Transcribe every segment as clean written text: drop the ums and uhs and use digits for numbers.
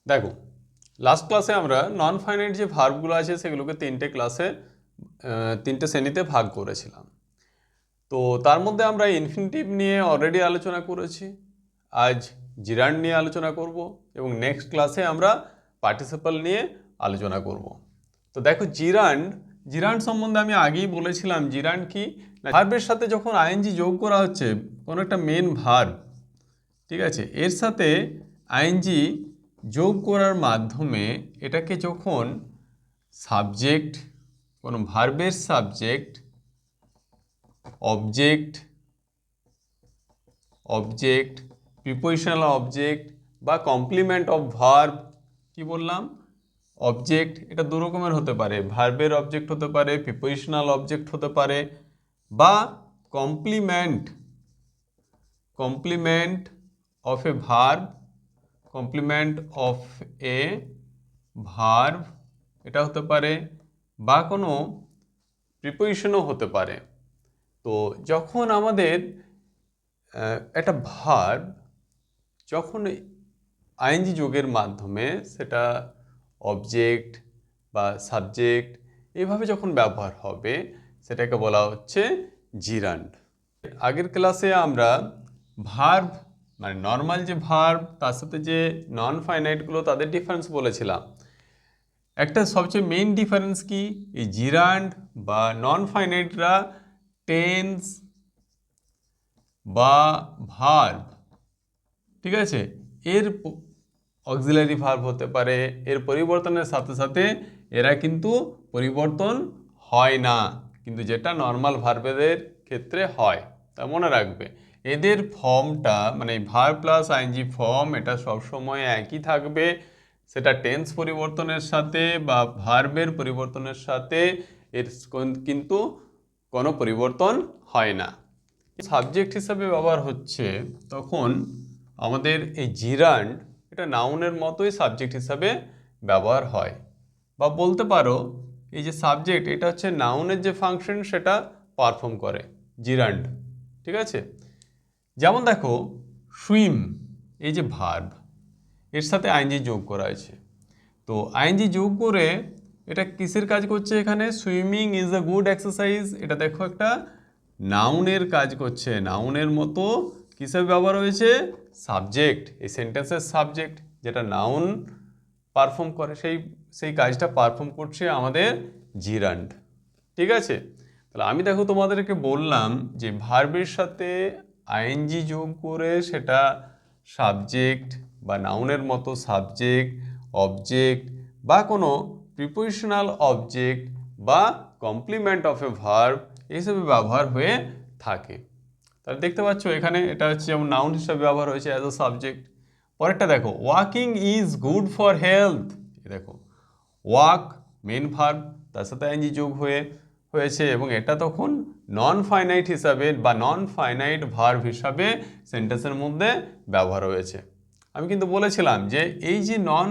দেখো, লাস্ট ক্লাসে আমরা নন ফাইনাইট যে ভার্বগুলো আছে সেগুলোকে তিনটে শ্রেণীতে ভাগ করেছিলাম। তো তার মধ্যে আমরা ইনফিনিটিভ নিয়ে অলরেডি আলোচনা করেছি। আজ জিরান্ড নিয়ে আলোচনা করব এবং নেক্সট ক্লাসে আমরা পার্টিসিপাল নিয়ে আলোচনা করব। তো দেখো, জিরান্ড জিরান্ড সম্বন্ধে আমি আগেই বলেছিলাম। জিরান্ড কি, ভার্বের সাথে যখন আইএনজি যোগ করা হচ্ছে, কোনো একটা মেন ভার্ব, ঠিক আছে, এর সাথে আইএনজি যোগ করার মাধ্যমে এটাকে যখন সাবজেক্ট, কোনো ভার্বের সাবজেক্ট, অবজেক্ট, প্রিপোজিশনাল অবজেক্ট বা কমপ্লিমেন্ট অফ ভার্ব, কি বললাম, অবজেক্ট, এটা দু রকমের হতে পারে। ভার্বের অবজেক্ট হতে পারে, প্রিপোজিশনাল অবজেক্ট হতে পারে, বা complement of a verb, complement of a verb এটা হতে পারে, বা কোনো প্রিপোজিশনও হতে পারে। তো যখন আমাদের একটা ভার্ব যখন আইএনজি যোগের মাধ্যমে সেটা অবজেক্ট বা সাবজেক্ট এভাবে যখন ব্যবহার হবে, সেটাকে বলা হচ্ছে জিরান্ড। আগের ক্লাসে আমরা ভার্ব মানে নর্মাল যে ভার্ব তার সাথে যে নন ফাইনাইটগুলো তাদের ডিফারেন্স বলেছিলাম। একটা সবচেয়ে মেইন ডিফারেন্স কি, এই জিরান্ড বা নন ফাইনাইটরা টেন্স বা ভার্ব, ঠিক আছে, এর অক্সিলারি ভার্ব হতে পারে, এর পরিবর্তনের সাথে সাথে এরা কিন্তু পরিবর্তন হয় না, কিন্তু যেটা নর্মাল ভার্বেদের ক্ষেত্রে হয়। তা মনে রাখবে, এদের ফর্মটা মানে ভার্ব প্লাস আইএনজি ফর্ম এটা সবসময় একই থাকবে। সেটা টেন্স পরিবর্তনের সাথে বা ভার্বের পরিবর্তনের সাথে এর কিন্তু কোনো পরিবর্তন হয় না। সাবজেক্ট হিসাবে ব্যবহার হচ্ছে তখন আমাদের এই জিরান্ড এটা নাউনের মতোই সাবজেক্ট হিসাবে ব্যবহার হয়। বা বলতে পারো এই যে সাবজেক্ট এটা হচ্ছে নাউনের যে ফাংশন সেটা পারফর্ম করে জিরান্ড, ঠিক আছে। যেমন দেখো, সুইম এই যে ভার্ব, এর সাথে আইএনজি যোগ করা হয়েছে। তো আইএনজি যোগ করে এটা কিসের কাজ করছে, এখানে swimming is a good exercise, এটা দেখো একটা নাউনের কাজ করছে। নাউনের মতো কিসের ব্যবহার হয়েছে, সাবজেক্ট, এই সেন্টেন্সের সাবজেক্ট যেটা নাউন পারফর্ম করে সেই সেই কাজটা পারফর্ম করছে আমাদের জিরান্ড, ঠিক আছে। তাহলে আমি দেখো তোমাদেরকে বললাম যে ভার্বের সাথে আইএনজি যোগ করে সেটা সাবজেক্ট বা নাউনের মতো সাবজেক্ট, অবজেক্ট বা কোনো প্রিপোজিশনাল অবজেক্ট বা কমপ্লিমেন্ট অফ এ ভার্ব হিসেবে ব্যবহার হয়ে থাকে। তাহলে দেখতে পাচ্ছ এখানে এটা হচ্ছে যেমন নাউন হিসেবে ব্যবহার হয়েছে অ্যাজ আ সাবজেক্ট। পরেরটা দেখো, walking is good for health, দেখো ওয়াক মেন ভার্ব তার সাথে আইএনজি যোগ হয়েছে এবং এটা তখন নন ফাইনাইট হিসাবে বা নন ফাইনাইট ভার্ব হিসাবে সেন্টেন্সের মধ্যে ব্যবহার হয়েছে। আমি কিন্তু বলেছিলাম যে এই যে নন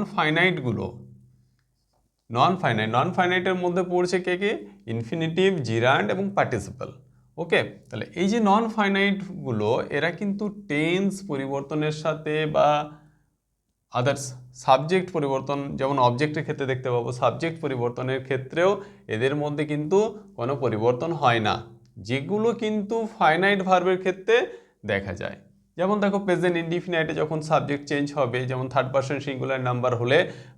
ফাইনাইটের মধ্যে পড়ছে কে কে, ইনফিনিটিভ, জিরান্ড এবং পার্টিসিপাল। ওকে, তাহলে এই যে নন ফাইনাইটগুলো এরা কিন্তু টেন্স পরিবর্তনের সাথে বা আদার্স সাবজেক্ট পরিবর্তন, যেমন অবজেক্টের ক্ষেত্রে দেখতে পাবো, সাবজেক্ট পরিবর্তনের ক্ষেত্রেও এদের মধ্যে কিন্তু কোনো পরিবর্তন হয় না, যেগুলো কিন্তু ফাইনাইট ভার্বের ক্ষেত্রে দেখা যায়। যেমন দেখো, প্রেজেন্ট ইনডিফিনাইটে যখন সাবজেক্ট চেঞ্জ হবে, যেমন থার্ড পারসন সিঙ্গুলার নাম্বার হলে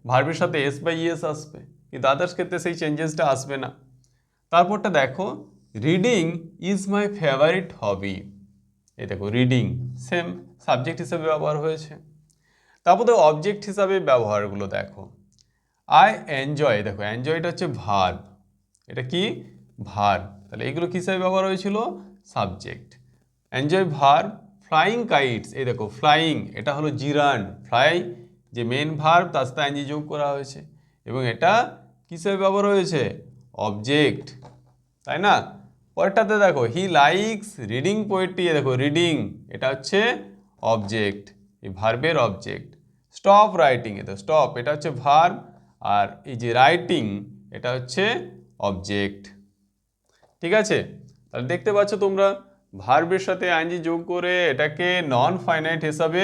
ভার্বের সাথে এস বাই ইএস আসবে, কিন্তু আদার্স ক্ষেত্রে সেই চেঞ্জেসটা আসবে না। তারপরটা দেখো, reading is my favourite hobby, এই দেখো রিডিং সেম সাবজেক্ট হিসেবে ব্যবহার হয়েছে। তারপর দেখো অবজেক্ট হিসাবে ব্যবহারগুলো দেখো, আই এনজয়, দেখো এনজয়টা হচ্ছে ভার্ব, এটা কি ভার্ব, তাহলে এগুলো কি হিসাবে ব্যবহার হয়েছিল, subject. Enjoy verb, flying kites, এই দেখো ফ্লাইং এটা হলো জিরান্ড, ফ্লাই যে মেন ভার্ব তার সাথে এনজি যোগ করা হয়েছে এবং এটা কিসের ব্যবহার হয়েছে, অবজেক্ট, তাই না। পরেরটাতে দেখো, হি লাইকস রিডিং পোয়েট্রি, দেখো রিডিং এটা হচ্ছে অবজেক্ট, এই ভার্বের অবজেক্ট। স্টপ রাইটিং, এটা স্টপ এটা হচ্ছে ভার্ব, আর এই যে রাইটিং এটা হচ্ছে অবজেক্ট, ঠিক আছে। তাহলে দেখতে পাচ্ছ তোমরা ভার্বের সাথে আইএনজি যোগ করে এটাকে নন ফাইনাইট হিসাবে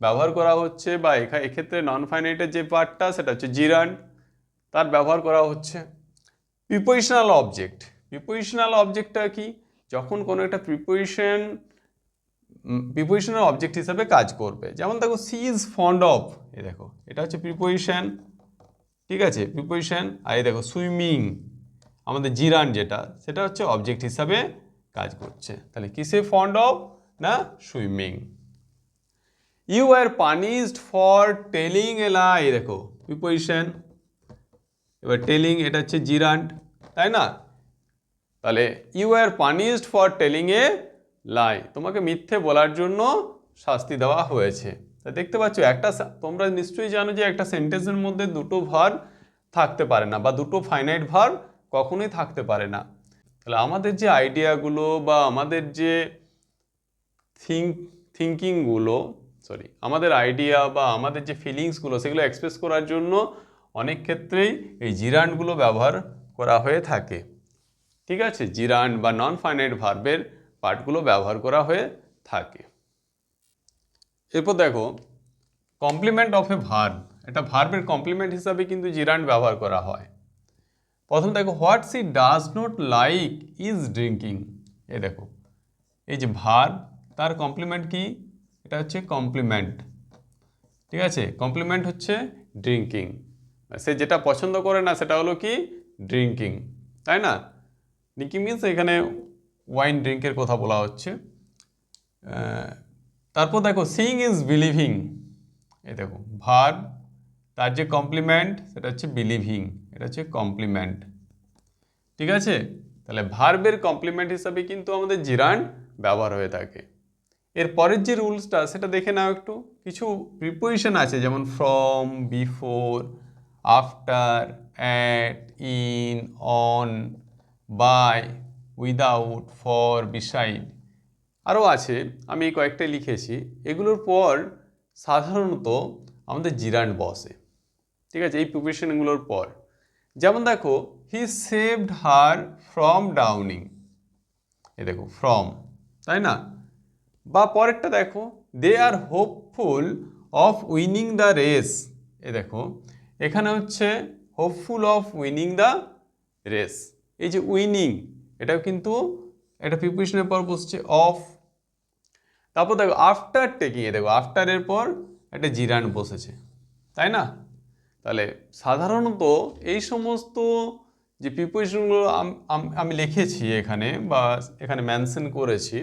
ব্যবহার করা হচ্ছে, বা এক্ষেত্রে নন ফাইনাইটের যে পার্টটা সেটা হচ্ছে জিরান্ড, তার ব্যবহার করা হচ্ছে। প্রিপোজিশনাল অবজেক্ট, প্রিপোজিশনাল অবজেক্টটা কি? যখন কোনো একটা প্রিপোজিশনাল অবজেক্ট হিসাবে কাজ করবে। যেমন দেখো সি ইজ ফন্ড অফ, এই দেখো এটা হচ্ছে প্রিপোজিশন, ঠিক আছে, প্রিপোজিশন। আর এই দেখো সুইমিং, আমাদের জিরান যেটা, সেটা হচ্ছে অবজেক্ট হিসাবে কাজ করছে। তাহলে কিসে ফন্ড অফ? না swimming. You are punished for telling a lie, দেখো প্রিপোজিশন। এবার টেলিং, এটা হচ্ছে জিরান্ড, তাই না? তাহলে you are punished for telling a lie, তোমাকে মিথ্যে বলার জন্য শাস্তি দেওয়া হয়েছে। তা দেখতে পাচ্ছ তোমরা নিশ্চয়ই জানো যে একটা সেন্টেন্সের মধ্যে দুটো ভার্ব থাকতে পারে না, বা দুটো ফাইনাইট ভার্ব কখনোই থাকতে পারে না। তাহলে আমাদের যে আইডিয়াগুলো বা আমাদের যে আমাদের আইডিয়া বা আমাদের যে ফিলিংসগুলো, সেগুলো এক্সপ্রেস করার জন্য অনেক ক্ষেত্রেই এই জিরান্ডগুলো ব্যবহার করা হয়ে থাকে, ঠিক আছে? জিরান্ড বা নন ফাইনাইট ভার্বের পার্টগুলো ব্যবহার করা হয়ে থাকে। এরপর দেখো কমপ্লিমেন্ট অফ এ ভার্ব, এটা ভার্বের কমপ্লিমেন্ট হিসাবে কিন্তু জিরান্ড ব্যবহার করা হয়। প্রথম দেখো what she does not like is drinking, এই দেখো এই যে ভার্ব, তার কমপ্লিমেন্ট কি? এটা হচ্ছে কমপ্লিমেন্ট, ঠিক আছে? কমপ্লিমেন্ট হচ্ছে ড্রিঙ্কিং। সে যেটা পছন্দ করে না সেটা হলো কি? ড্রিঙ্কিং, তাই না? ড্রিঙ্কিং মিনস এখানে ওয়াইন ড্রিঙ্কের কথা বলা হচ্ছে। তারপর দেখো সিং ইজ বিলিভিং, এই দেখো ভার্ব, তার যে কমপ্লিমেন্ট সেটা হচ্ছে বিলিভিং, এটা হচ্ছে কমপ্লিমেন্ট, ঠিক আছে? তাহলে ভার্বের কমপ্লিমেন্ট হিসাবে কিন্তু আমাদের জিরান্ড ব্যবহার হয়ে থাকে। এর পরের যে রুলসটা সেটা দেখে নাও একটু। কিছু প্রিপোজিশন আছে, যেমন from, before, after, at, in, on, by, without, for, beside, আরও আছে, আমি কয়েকটাই লিখেছি। এগুলোর পর সাধারণত আমাদের জিরান্ড বসে, ঠিক আছে, এই প্রিপোজিশনগুলোর পর। যেমন দেখো he saved her from drowning, এই দেখো ফ্রম, তাই না? বা পরেরটা দেখো they are hopeful of winning the race, এ দেখো এখানে হচ্ছে hopeful of winning the race. এই যে উইনিং, এটাও কিন্তু একটা প্রিপোজিশনের পর বসছে অফ। তারপর দেখো আফটার টেকিং, এ দেখো আফটারের পর একটা জিরান্ড বসেছে, তাই না? তাহলে সাধারণত এই সমস্ত যে প্রিপোজিশনগুলো আমি লিখেছি এখানে, বা এখানে মেনশন করেছি,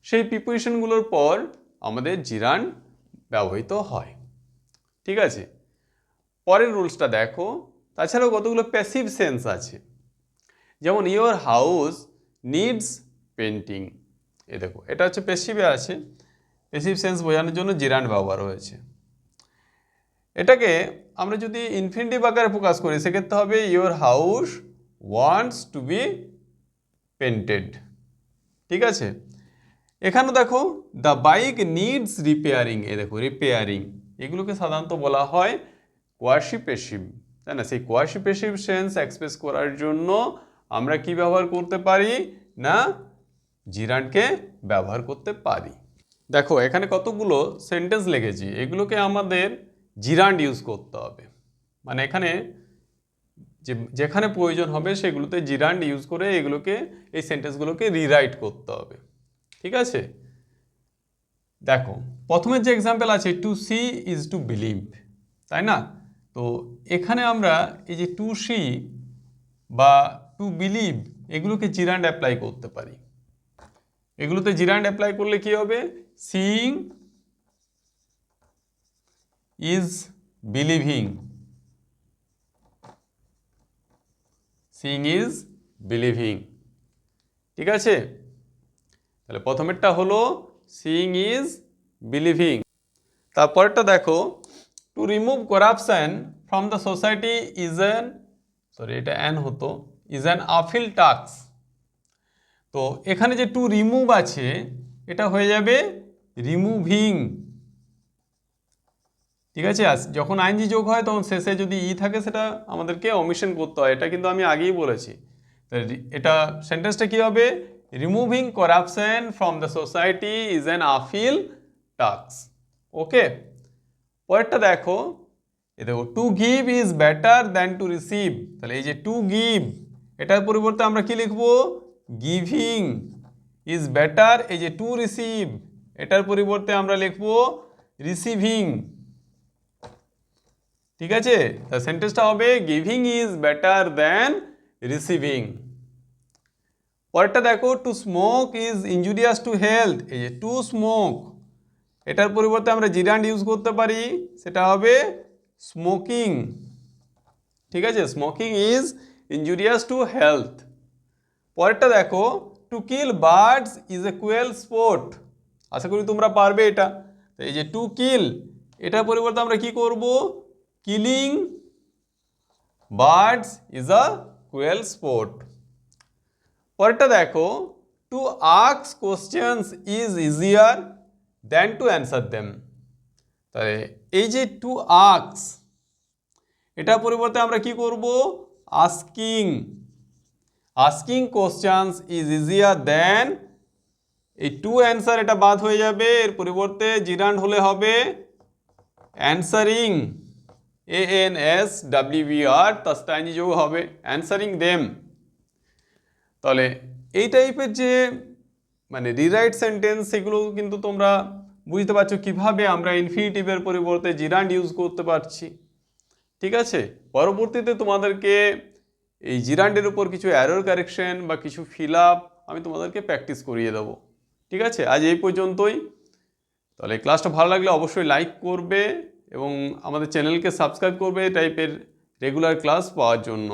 সেই প্রিপোজিশনগুলোর পর আমাদের জিরান্ড ব্যবহৃত হয়, ঠিক আছে? পরের রুলসটা দেখো। তাছাড়াও কতগুলো প্যাসিভ সেন্স আছে, যেমন ইওর হাউস নিডস পেন্টিং, এ দেখো এটা হচ্ছে প্যাসিভে আছে, প্যাসিভ সেন্স বোঝানোর জন্য জিরান্ড ব্যবহার হয়েছে। এটাকে আমরা যদি ইনফিনিটিভ আকারে প্রকাশ করি সেক্ষেত্রে হবে your house wants to be painted, ঠিক আছে? এখানে দেখো দ্য বাইক নিডস রিপেয়ারিং, এ দেখো রিপেয়ারিং, এগুলোকে সাধারণত বলা হয় কোয়াসিপেসিভ, তাই না? সেই কোয়াসিপেসিভ সেন্স এক্সপ্রেস করার জন্য আমরা কি ব্যবহার করতে পারি? না জিরান্ডকে ব্যবহার করতে পারি। দেখো এখানে কতগুলো সেন্টেন্স লিখেছি, এগুলোকে আমাদের জিরান্ড ইউজ করতে হবে। মানে এখানে যেখানে প্রয়োজন হবে সেগুলোতে জিরান্ড ইউজ করে এগুলোকে, এই সেন্টেন্সগুলোকে রিরাইট করতে হবে, ঠিক আছে? দেখো প্রথমের যে এক্সাম্পল আছে to see is to believe, তাই না? তো এখানে আমরা এই যে টু সি বা টু বিলিভ, এগুলোকে জিরান্ড অ্যাপ্লাই করতে পারি। এগুলোতে জিরান্ড অ্যাপ্লাই করলে কি হবে? Seeing is believing, seeing is believing, ঠিক আছে? তাহলে প্রথমেরটা হলো সিইং ইজ বিলিভিং। তারপরটা দেখো to remove corruption from the society is এটা অ্যান হতো, ইজ অ্যান আপিল টাস্ক। তো এখানে যে টু রিমুভ আছে এটা হয়ে যাবে রিমুভিং, ঠিক আছে? যখন আইনজি যোগ হয় তখন শেষে যদি ই থাকে সেটা আমাদেরকে অমিশন করতে হয়, এটা কিন্তু আমি আগেই বলেছি। এটা সেন্টেন্সটা কি হবে? Removing corruption from the society is an uphill task, okay, পরেরটা দেখো, এ দেখো to give is better than to receive. তাহলে এই যে টু গিভ, এটার পরিবর্তে আমরা কি লিখবো? Giving is better. এই যে টু রিসিভ, এটার পরিবর্তে আমরা লিখবো রিসিভিং। ঠিক আছে, তা সেন্টেন্সটা হবে giving is better than receiving. পরেরটা দেখো to smoke is injurious to health. এই যে টু স্মোক, এটার পরিবর্তে আমরা জিরান্ড ইউজ করতে পারি, সেটা হবে স্মোকিং। ঠিক আছে, smoking is injurious to health. পরেরটা দেখো to kill birds is a cruel sport. আশা করি তোমরা পারবে এটা। তো এই যে টু কিল, এটার পরিবর্তে আমরা কি করব? Killing birds is a cruel sport. পরেরটা দেখো to ask questions is easier than to answer them. তাহলে এই যে টু আস্ক, এটার পরিবর্তে আমরা কি করব? Asking. Asking questions is easier than, এই টু অ্যান্সার এটা বাদ হয়ে যাবে, এর পরিবর্তে জিরান্ড হলে হবে অ্যান্সারিং, ANSWER, তাস্তাইনি যোগ হবে অ্যান্সারিং দেম। তাহলে এই টাইপের যে মানে রিরাইট সেন্টেন্স, সেগুলো কিন্তু তোমরা বুঝতে পারছো কিভাবে আমরা ইনফিনিটিভের পরিবর্তে জিরান্ড ইউজ করতে পারছি। ঠিক আছে, পরবর্তীতে তোমাদেরকে এই জিরান্ডের উপর কিছু অ্যারর কারেকশন বা কিছু ফিল আপ আমি তোমাদেরকে প্র্যাকটিস করিয়ে দেবো। ঠিক আছে, আজ এই পর্যন্তই। তাহলে ক্লাসটা ভালো লাগলে অবশ্যই লাইক করবে এবং আমাদের চ্যানেলকে সাবস্ক্রাইব করবে এই টাইপের রেগুলার ক্লাস পাওয়ার জন্য।